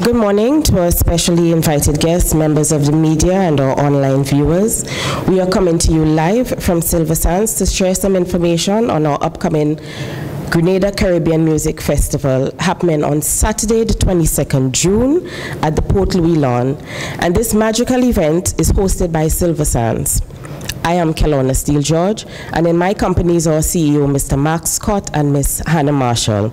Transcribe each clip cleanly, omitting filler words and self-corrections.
Good morning to our specially invited guests, members of the media and our online viewers. We are coming to you live from Silversands to share some information on our upcoming Grenada Caribbean Music Festival happening on Saturday, the 22nd June at the Port Louis Lawn. And this magical event is hosted by Silversands. I am Kelowna Steele George, and in my company is our CEO, Mr. Mark Scott and Miss Hannah Marshall.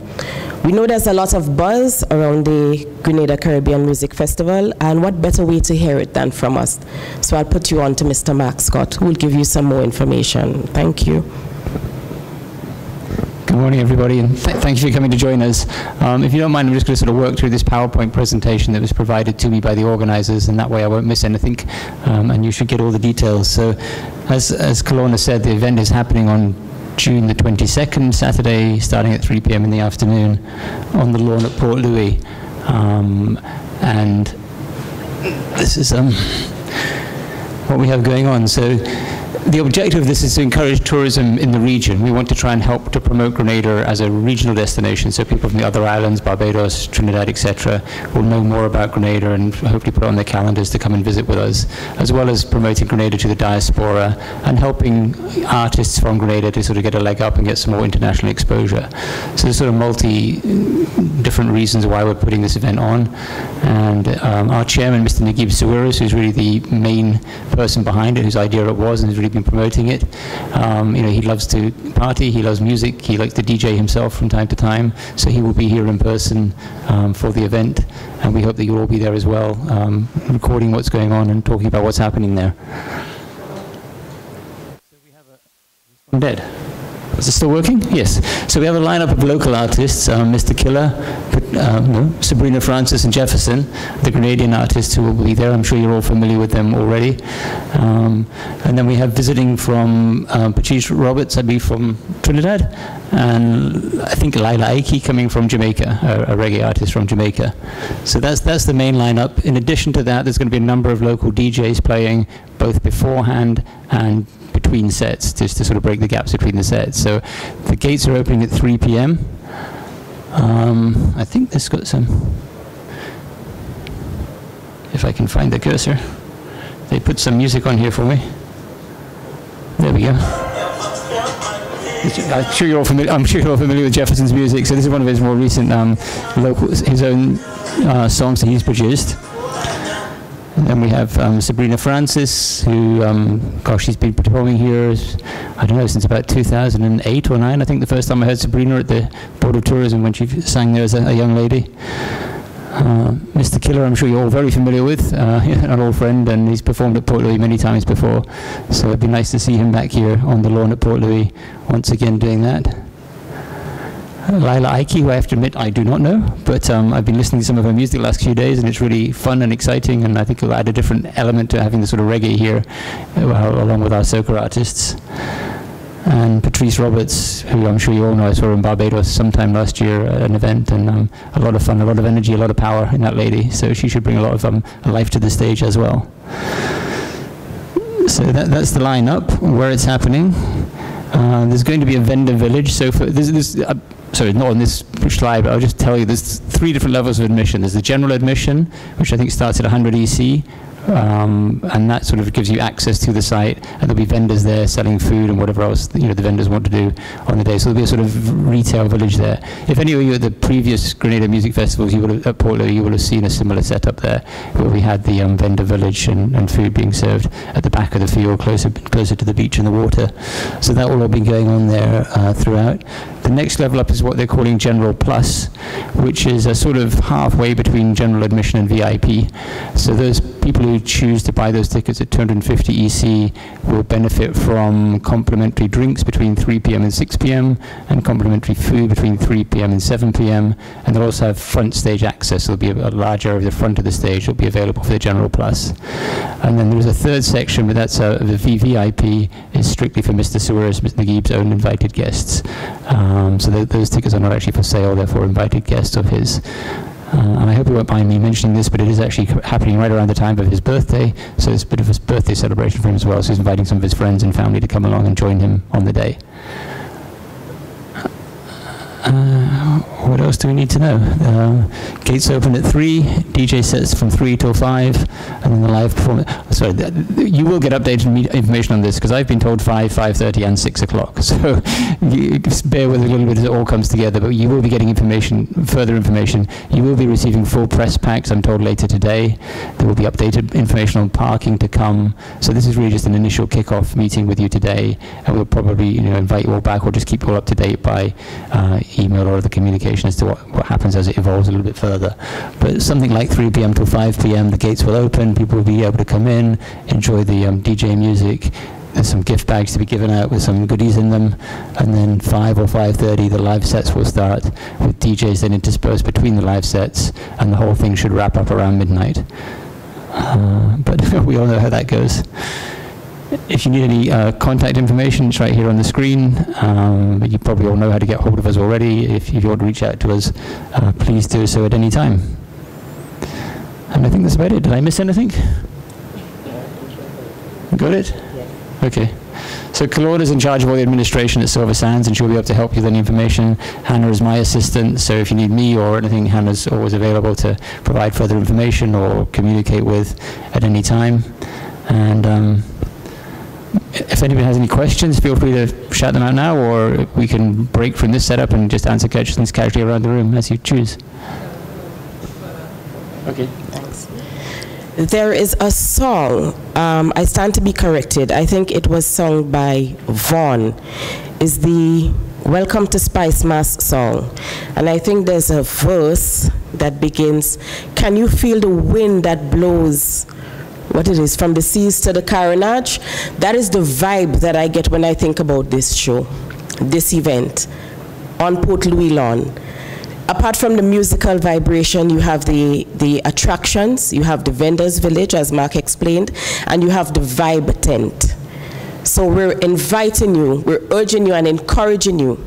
We know there's a lot of buzz around the Grenada Caribbean Music Festival, and what better way to hear it than from us? So I'll put you on to Mr. Mark Scott, who will give you some more information. Thank you. Good morning, everybody, and thank you for coming to join us. If you don't mind, I'm just going to sort of work through this PowerPoint presentation that was provided to me by the organizers, and that way I won't miss anything, and you should get all the details. So, as Kelowna said, the event is happening on June the 22nd, Saturday, starting at 3 p.m. in the afternoon on the lawn at Port Louis. And this is what we have going on. So, the objective of this is to encourage tourism in the region. We want to try and help to promote Grenada as a regional destination, so people from the other islands, Barbados, Trinidad, etc., will know more about Grenada and hopefully put it on their calendars to come and visit with us, as well as promoting Grenada to the diaspora and helping artists from Grenada to sort of get a leg up and get some more international exposure. So there's sort of different reasons why we're putting this event on. And our chairman, Mr. Naguib Sawiris, who's really the main person behind it, whose idea it was, and has really been promoting it. You know, he loves to party, he loves music, he likes to DJ himself from time to time, so he will be here in person for the event, and we hope that you'll all be there as well, recording what's going on and talking about what's happening there. So we have a dead. Is it still working? Yes. So we have a lineup of local artists, Mr. Killer, Sabrina Francis and Jefferson, the Grenadian artists who will be there. I'm sure you're all familiar with them already. And then we have visiting from Patrice Roberts, I believe from Trinidad, and I think Laila Aiki coming from Jamaica, a reggae artist from Jamaica. So that's the main lineup. In addition to that, there's going to be a number of local DJs playing both beforehand and between sets, just to sort of break the gaps between the sets. So the gates are opening at 3 p.m. I think this got some, if I can find the cursor. They put some music on here for me. There we go. I'm sure you're all familiar with Jefferson's music. So this is one of his more recent his own songs that he's produced. And then we have Sabrina Francis, who, gosh, she's been performing here, I don't know, since about 2008 or 9. I think the first time I heard Sabrina at the Board of Tourism when she sang there as a young lady. Mr. Killer, I'm sure you're all very familiar with, an old friend, and he's performed at Port Louis many times before. So it'd be nice to see him back here on the lawn at Port Louis once again doing that. Laila Aiki, who I have to admit I do not know, but I've been listening to some of her music the last few days, and it's really fun and exciting, and I think it'll add a different element to having the sort of reggae here, along with our soca artists. And Patrice Roberts, who I'm sure you all know, I saw in Barbados sometime last year at an event, and a lot of fun, a lot of energy, a lot of power in that lady, so she should bring a lot of life to the stage as well. So that's the lineup, where it's happening. There's going to be a vendor village, so for sorry, not on this slide, but I'll just tell you there's 3 different levels of admission. There's the general admission, which I think starts at 100 EC, and that sort of gives you access to the site, and there'll be vendors there selling food and whatever else the vendors want to do on the day. So there'll be a sort of retail village there. If any of you at the previous Grenada Music Festivals, at Port Louis, you will have seen a similar setup there, where we had the vendor village and food being served at the back of the field, closer to the beach and the water. So that will all be going on there throughout. The next level up is what they're calling General Plus, which is a sort of halfway between general admission and VIP. So those people who choose to buy those tickets at 250 EC will benefit from complimentary drinks between 3 p.m. and 6 p.m. and complimentary food between 3 p.m. and 7 p.m. And they'll also have front stage access. There'll be a large area of the front of the stage that will be available for the General Plus. And then there's a third section, but that's the VVIP is strictly for Mr. Sawiris, Mr. Naguib's own invited guests. So those tickets are not actually for sale, they're for invited guests of his. And I hope you won't mind me mentioning this, but it is actually happening right around the time of his birthday, so it's a bit of a birthday celebration for him as well, so he's inviting some of his friends and family to come along and join him on the day. What else do we need to know? Gates open at 3, DJ sets from 3 till 5, and then the live performance. Sorry, you will get updated information on this, because I've been told 5, 5:30, and 6 o'clock. So bear with a little bit as it all comes together, but you will be getting information, further information. You will be receiving full press packs, I'm told, later today. There will be updated information on parking to come. So this is really just an initial kickoff meeting with you today, and we'll probably invite you all back, or just keep you all up to date by email or other communication as to what happens as it evolves a little bit further. But something like 3 p.m. till 5 p.m. the gates will open, people will be able to come in, enjoy the DJ music. There's some gift bags to be given out with some goodies in them, and then 5 or 5:30 the live sets will start, with DJs then interspersed between the live sets, and the whole thing should wrap up around midnight. But we all know how that goes. If you need any contact information, it's right here on the screen. But you probably all know how to get hold of us already. If you want to reach out to us, please do so at any time. And I think that's about it. Did I miss anything? Got it? Yeah. Okay. So Claude is in charge of all the administration at Silversands, and she'll be able to help you with any information. Hannah is my assistant, so if you need me or anything, Hannah's always available to provide further information or communicate with at any time. And if anybody has any questions, feel free to shout them out now, or we can break from this setup and just answer questions casually around the room, as you choose. Okay. Thanks. There is a song, I stand to be corrected, I think it was sung by Vaughn, is the Welcome to Spice Mass song. And I think there's a verse that begins, can you feel the wind that blows, what it is, from the seas to the carriacou? That is the vibe that I get when I think about this show, this event on Port Louis lawn. Apart from the musical vibration, you have the attractions, you have the vendors village, as Mark explained, and you have the vibe tent. So we're inviting you, we're urging you and encouraging you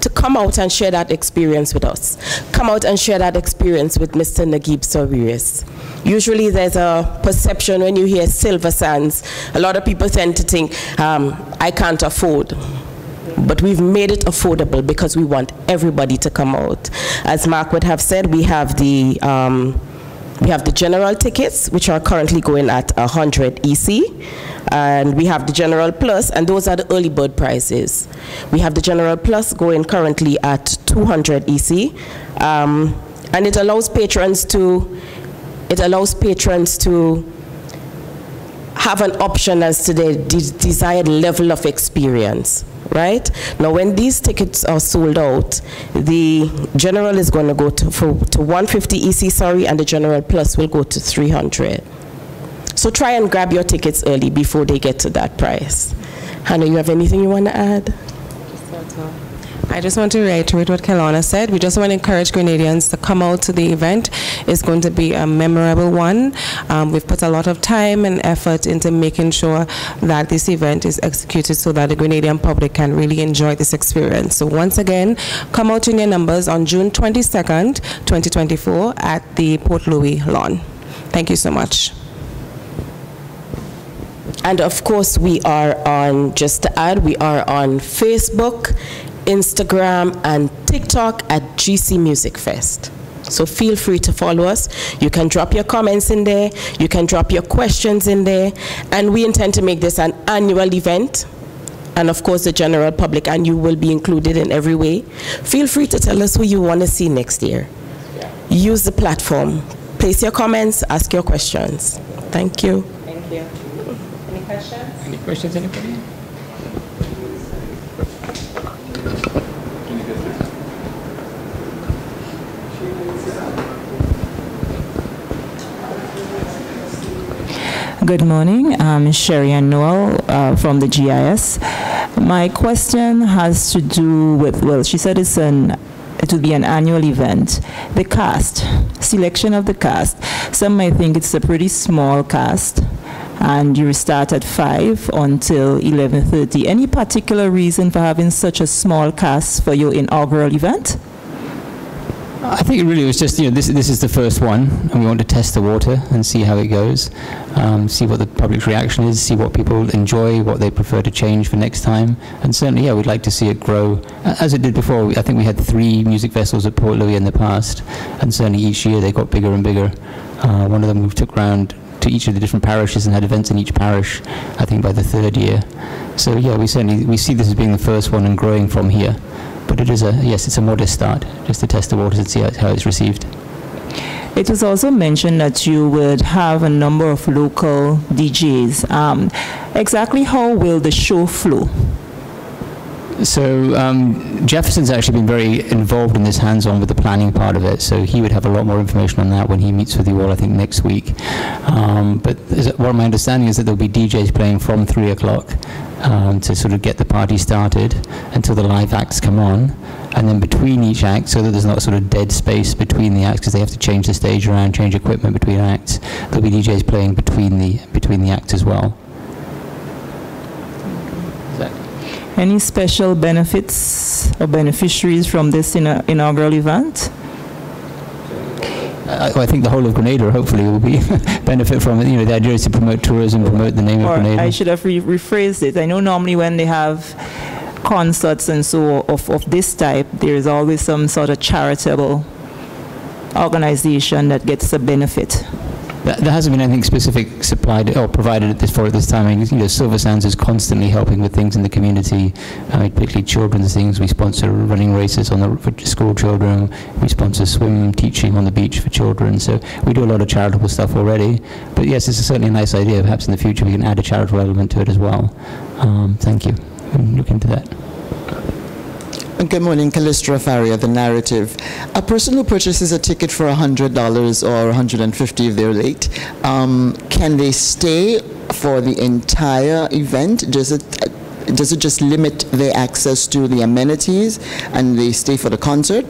to come out and share that experience with us. Come out and share that experience with Mr. Naguib Sawiris. Usually there's a perception when you hear Silversands, a lot of people tend to think, I can't afford. But we've made it affordable because we want everybody to come out. As Mark would have said, we have the general tickets, which are currently going at 100 EC. And we have the General Plus, and those are the early bird prices. We have the General Plus going currently at 200 EC. And it allows patrons to have an option as to their desired level of experience. Right? Now, when these tickets are sold out, the General is going to go to 150 EC, sorry, and the General Plus will go to 300. So try and grab your tickets early before they get to that price. Hannah, you have anything you want to add? I just want to reiterate what Kelowna said. We just want to encourage Grenadians to come out to the event. It's going to be a memorable one. We've put a lot of time and effort into making sure that this event is executed so that the Grenadian public can really enjoy this experience. So once again, come out in your numbers on June 22nd, 2024 at the Port Louis lawn. Thank you so much. And of course, we are on, just to add, we are on Facebook, Instagram, and TikTok at GC Music Fest. So feel free to follow us. You can drop your comments in there. You can drop your questions in there. And we intend to make this an annual event. And of course, the general public, and you will be included in every way. Feel free to tell us who you want to see next year. Use the platform. Place your comments, ask your questions. Thank you. Thank you. Any questions? Any questions, anybody? Good morning, I'm Sherry Ann Noel from the GIS. My question has to do with, well, she said it will be an annual event. The cast, selection of the cast. Some might think it's a pretty small cast, and you start at 5 until 11:30. Any particular reason for having such a small cast for your inaugural event? I think it really was just, this is the first one, and we want to test the water and see how it goes, see what the public's reaction is, see what people enjoy, what they prefer to change for next time, and certainly, yeah, we'd like to see it grow, as it did before. I think we had 3 music festivals at Port Louis in the past, and certainly each year they got bigger and bigger. One of them we took round to each of the different parishes and had events in each parish, I think by the 3rd year. So yeah, we see this as being the first one and growing from here. But it is it's a modest start, just to test the waters and see how it's received. It was also mentioned that you would have a number of local DJs. Exactly how will the show flow? So Jefferson's actually been very involved in this hands-on with the planning part of it, so he would have a lot more information on that when he meets with you all, I think, next week. But what my understanding is that there'll be DJs playing from 3 o'clock to sort of get the party started until the live acts come on, and then between each act, so that there's not sort of dead space between the acts, because they have to change the stage around, change equipment between acts. There'll be DJs playing between the acts as well. Any special benefits or beneficiaries from this inaugural event? I think the whole of Grenada hopefully will be benefit from it. The idea is to promote tourism, promote the name of Grenada. I should have rephrased it. I know normally when they have concerts and so of this type, there is always some sort of charitable organization that gets a benefit. There hasn't been anything specific supplied or provided at this time. I mean, Silversands is constantly helping with things in the community, particularly children's things. We sponsor running races for school children. We sponsor swim teaching on the beach for children. So we do a lot of charitable stuff already. But yes, it's certainly a nice idea. Perhaps in the future we can add a charitable element to it as well. Thank you. We'll look into that. Good morning, Callistra Faria, The Narrative. A person who purchases a ticket for $100 or $150 if they're late, can they stay for the entire event? Does it just limit their access to the amenities and they stay for the concert?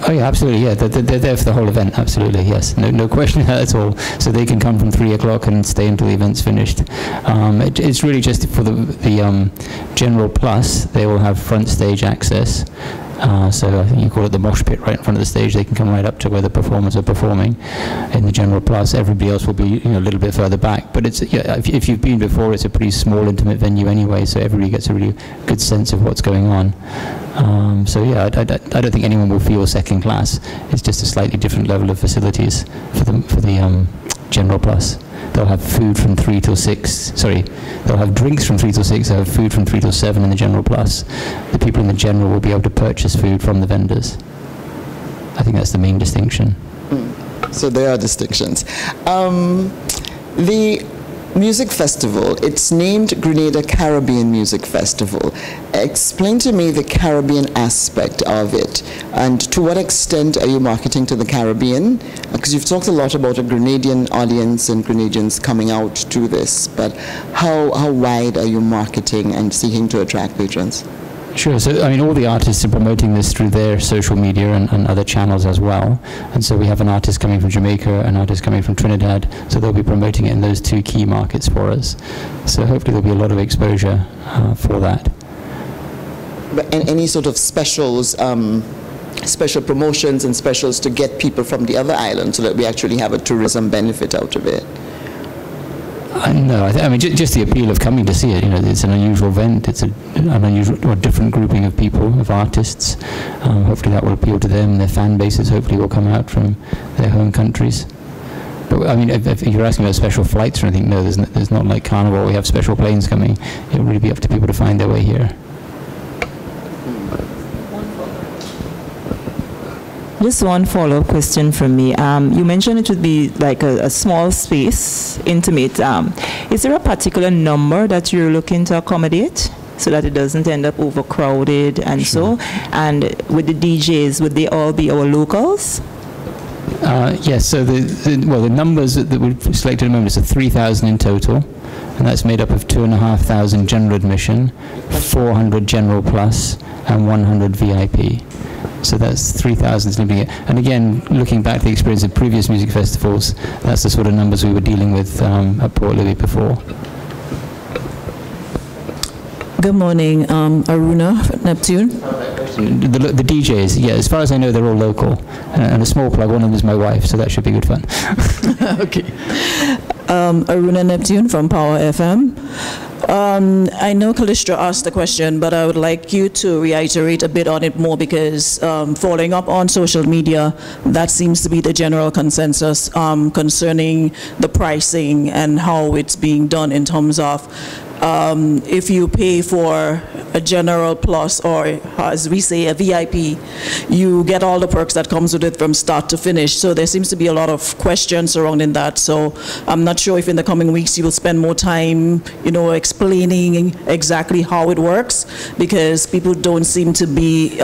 Oh yeah, absolutely, yeah. They're there for the whole event, absolutely, yes. No question at all. So they can come from 3 o'clock and stay until the event's finished. It's really just for the General Plus. They will have front stage access. So I think you call it the mosh pit right in front of the stage. They can come right up to where the performers are performing in the General Plus. Everybody else will be a little bit further back. But it's if you've been before, it's a pretty small, intimate venue anyway, so everybody gets a really good sense of what's going on. So yeah, I don't think anyone will feel second class. It's just a slightly different level of facilities for the General Plus. They'll have food from 3 till 6. Sorry, they'll have drinks from 3 till 6. They'll have food from 3 till 7 in the General Plus. The people in the General will be able to purchase food from the vendors. I think that's the main distinction. So there are distinctions. The music festival, it's named Grenada Caribbean Music Festival. Explain to me the Caribbean aspect of it, and to what extent are you marketing to the Caribbean? Because you've talked a lot about a Grenadian audience and Grenadians coming out to this, but how wide are you marketing and seeking to attract patrons? Sure. So, I mean, all the artists are promoting this through their social media and other channels as well. And so we have an artist coming from Jamaica, an artist coming from Trinidad, so they'll be promoting it in those 2 key markets for us. So hopefully there'll be a lot of exposure for that. But any sort of specials, special promotions and specials to get people from the other islands so that we actually have a tourism benefit out of it? No, I mean, just the appeal of coming to see it. It's an unusual event. It's an unusual or different grouping of people, of artists. Hopefully that will appeal to them. Their fan bases hopefully will come out from their home countries. But I mean, if you're asking about special flights or anything, no, there's not like Carnival. We have special planes coming. It will really be up to people to find their way here. Just one follow-up question from me. You mentioned it would be like a small space, intimate. Is there a particular number that you're looking to accommodate so that it doesn't end up overcrowded and Sure. so? And with the DJs, would they all be our locals? Yes, so the numbers that we've selected at the moment is 3,000 in total, and that's made up of 2,500 general admission, 400 general plus, and 100 VIP. So that's 3,000. And again, looking back to the experience of previous music festivals, that's the sort of numbers we were dealing with at Port Louis before. Good morning, Aruna, Neptune. The DJs, yeah, as far as I know, they're all local. And a small plug, one of them is my wife, so that should be good fun. Okay. Aruna Neptune from Power FM. I know Callistra asked the question, but I would like you to reiterate a bit on it more, because following up on social media, that seems to be the general consensus concerning the pricing and how it's being done in terms of if you pay for a general plus, or as we say, a VIP, you get all the perks that comes with it from start to finish. So there seems to be a lot of questions surrounding that. So I'm not sure if in the coming weeks you will spend more time, explaining exactly how it works, because people don't seem to be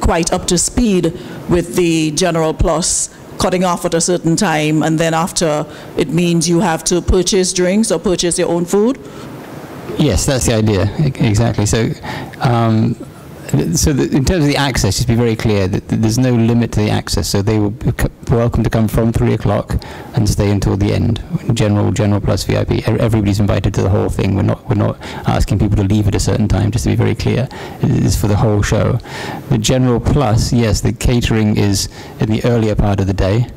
quite up to speed with the general plus cutting off at a certain time, and then after it means you have to purchase drinks or purchase your own food. Yes, that's the idea, exactly. So, in terms of the access, just be very clear that there's no limit to the access. So they will be welcome to come from 3 o'clock and stay until the end. General plus VIP. Everybody's invited to the whole thing. We're not asking people to leave at a certain time. Just to be very clear, it is for the whole show. The general plus, yes, the catering is in the earlier part of the day.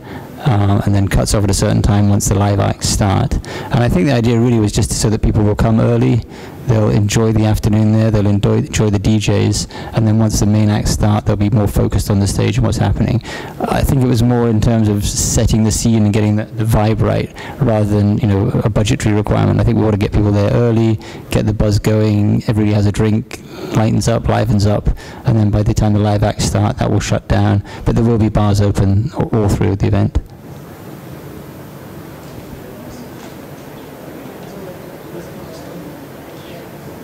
And then cuts off at a certain time once the live acts start. And I think the idea really was just so that people will come early, they'll enjoy the afternoon there, they'll enjoy the DJs, and then once the main acts start, they'll be more focused on the stage and what's happening. I think it was more in terms of setting the scene and getting the vibe right, rather than a budgetary requirement. I think we want to get people there early, get the buzz going, everybody has a drink, livens up, and then by the time the live acts start, that will shut down. But there will be bars open all through the event.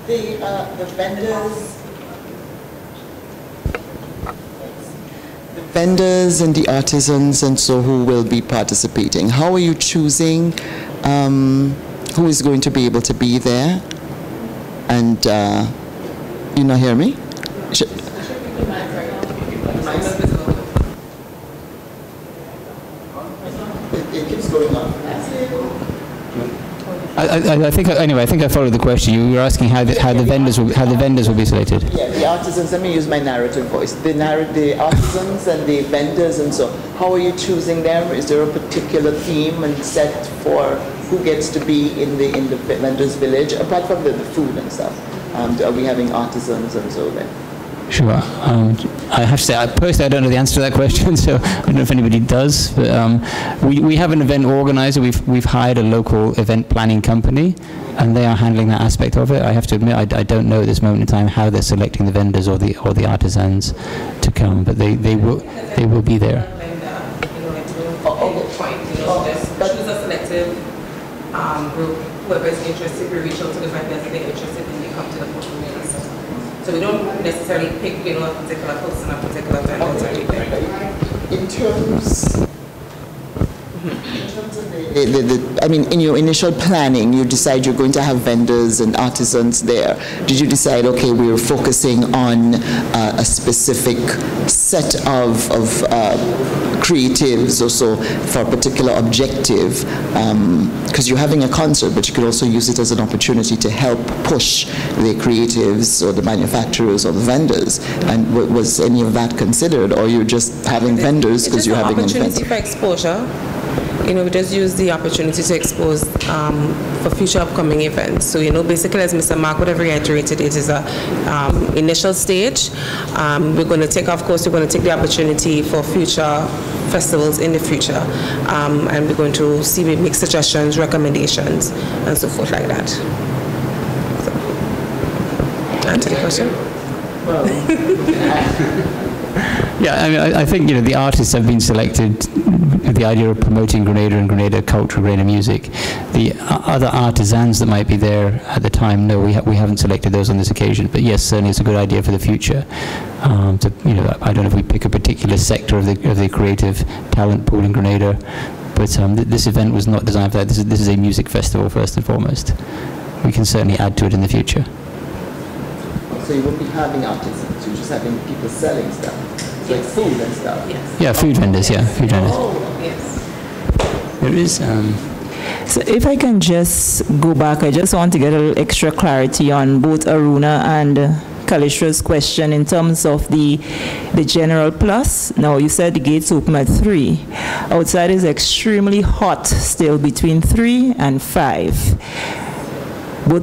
The vendors and the artisans and so who will be participating, how are you choosing who is going to be able to be there? And you not hear me? It keeps going on. I think I followed the question. You were asking how the vendors will be selected. Yeah, the artisans. Let me use my narrative voice. The artisans and the vendors and so. How are you choosing them? Is there a particular theme and set for who gets to be in the vendors' village, apart from the food and stuff? Are we having artisans and so then? Sure. I have to say, personally, I don't know the answer to that question, so I don't know if anybody does. But we have an event organizer. We've hired a local event planning company, and they are handling that aspect of it. I have to admit, I don't know at this moment in time how they're selecting the vendors or the artisans to come, but they will be there. Choose a selective group. Whoever is interested, we reach out to the vendors if they're interested, and they come to the program. So we don't necessarily pick, a particular person, a particular vendor or anything. In terms of in your initial planning, you decide you're going to have vendors and artisans there. Did you decide, okay, we're focusing on a specific set of creatives or so for a particular objective? Because you're having a concert, but you could also use it as an opportunity to help push the creatives or the manufacturers or the vendors. And was any of that considered, or you're just having vendors because you're having an event? It's an opportunity for exposure. We just use the opportunity to expose for future upcoming events. So, basically, as Mr. Mark would have reiterated, it is a initial stage. We're going to take the opportunity for future festivals in the future, and we're going to make suggestions, recommendations, and so forth like that. So, answer the question? Well, yeah, I think the artists have been selected with the idea of promoting Grenada and Grenada culture, Grenada music. The other artisans that might be there at the time, no, we haven't selected those on this occasion. But yes, certainly it's a good idea for the future. I don't know if we pick a particular sector of the creative talent pool in Grenada, but this event was not designed for that. This is a music festival first and foremost. We can certainly add to it in the future. So you won't be having artisans, you're just having people selling stuff. Like food and stuff. Yes. Yeah, food vendors. Yeah, food vendors. Oh, yes. There is. So if I can just go back, I just want to get a little extra clarity on both Aruna and Kalisha's question in terms of the general plus. Now, you said the gates open at 3. Outside is extremely hot still between 3 and 5. But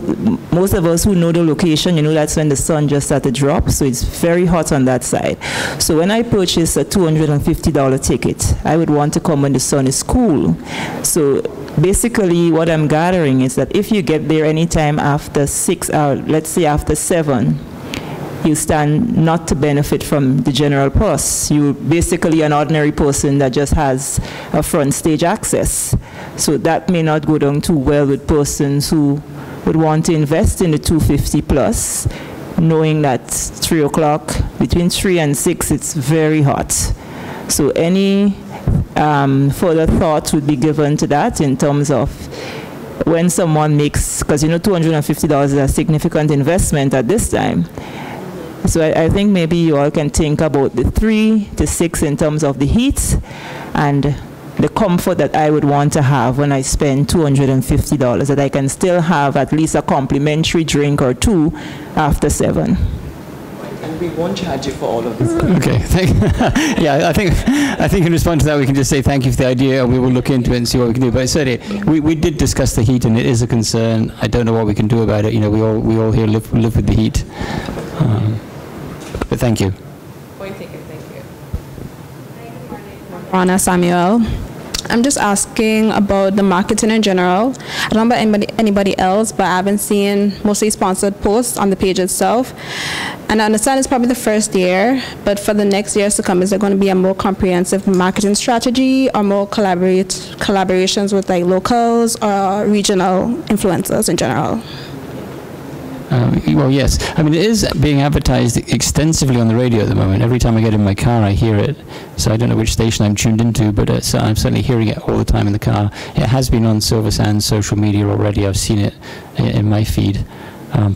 most of us who know the location, you know that's when the sun just started to drop, so it's very hot on that side. So when I purchase a $250 ticket, I would want to come when the sun is cool. So basically what I'm gathering is that if you get there anytime after 6 hours, let's say after 7, you stand not to benefit from the general plus. You're basically an ordinary person that just has a front stage access. So that may not go down too well with persons who would want to invest in the 250 plus, knowing that 3 o'clock, between 3 and 6, it's very hot. So any further thought would be given to that in terms of when someone makes, because you know $250 is a significant investment at this time. So I think maybe you all can think about the 3 to 6 in terms of the heat and the comfort that I would want to have when I spend $250, that I can still have at least a complimentary drink or 2 after 7. And we won't charge you for all of this. Okay, yeah, I think in response to that we can just say thank you for the idea, and we will look into it and see what we can do. But I said we did discuss the heat, and it is a concern. I don't know what we can do about it. You know, we all here live with the heat. But thank you. Point taken, thank you. Rana Samuel. I'm just asking about the marketing in general. I don't know about anybody else, but I've been seeing mostly sponsored posts on the page itself. And I understand it's probably the first year, but for the next years to come, is there going to be a more comprehensive marketing strategy or more collaborations with like locals or regional influencers in general? Well, yes. I mean, it is being advertised extensively on the radio at the moment. Every time I get in my car, I hear it. So I don't know which station I'm tuned into, but I'm certainly hearing it all the time in the car. It has been on Silversands social media already. I've seen it in my feed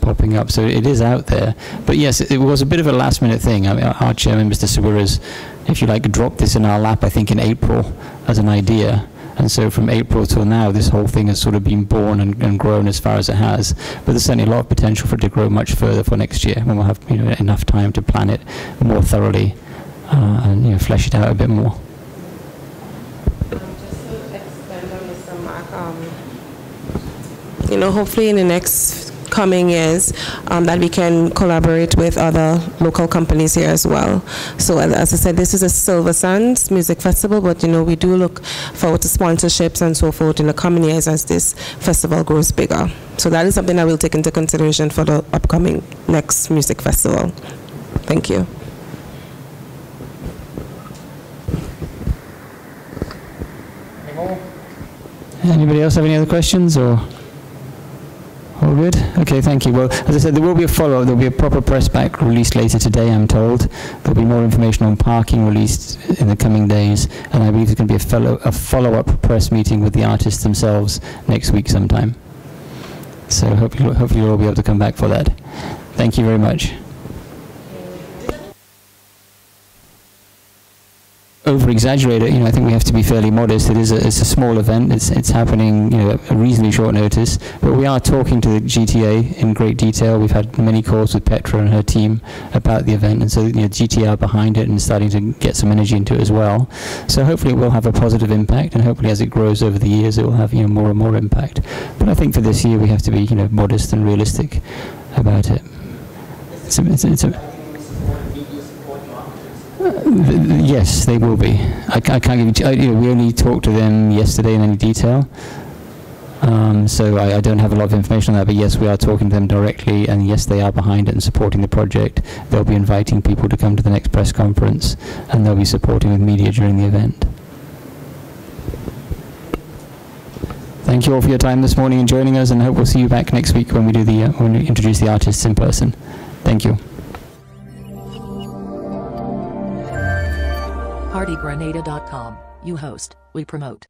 popping up. So it is out there. But yes, it was a bit of a last-minute thing. I mean, our chairman, Mr. Sawiras, if you like, dropped this in our lap, I think, in April as an idea. And so from April till now, this whole thing has sort of been born and grown as far as it has. But there's certainly a lot of potential for it to grow much further for next year, when we'll have enough time to plan it more thoroughly and flesh it out a bit more. Just to expand on Mr. Mark, hopefully in the next coming years that we can collaborate with other local companies here as well. So as I said, this is a Silversands Music Festival, but we do look forward to sponsorships and so forth in the coming years as this festival grows bigger. So that is something I will take into consideration for the upcoming next music festival. Thank you. Anybody else have any other questions or? All good? Okay, thank you. Well, as I said, there will be a follow-up. There will be a proper press pack released later today, I'm told. There will be more information on parking released in the coming days, and I believe there's going to be a follow-up press meeting with the artists themselves next week sometime. So hopefully you'll all be able to come back for that. Thank you very much. Over-exaggerate it, I think we have to be fairly modest. It's a small event. It's happening, at a reasonably short notice. But we are talking to the GTA in great detail. We've had many calls with Petra and her team about the event, and so GTA are behind it and starting to get some energy into it as well. So hopefully it will have a positive impact, and hopefully as it grows over the years, it will have more and more impact. But I think for this year we have to be modest and realistic about it. Yes, they will be. I can't give you. We only talked to them yesterday in any detail, so I don't have a lot of information on that. But yes, we are talking to them directly, and yes, they are behind it and supporting the project. They'll be inviting people to come to the next press conference, and they'll be supporting with media during the event. Thank you all for your time this morning and joining us, and I hope we'll see you back next week when we do when we introduce the artists in person. Thank you. Partygrenada.com. You host, we promote.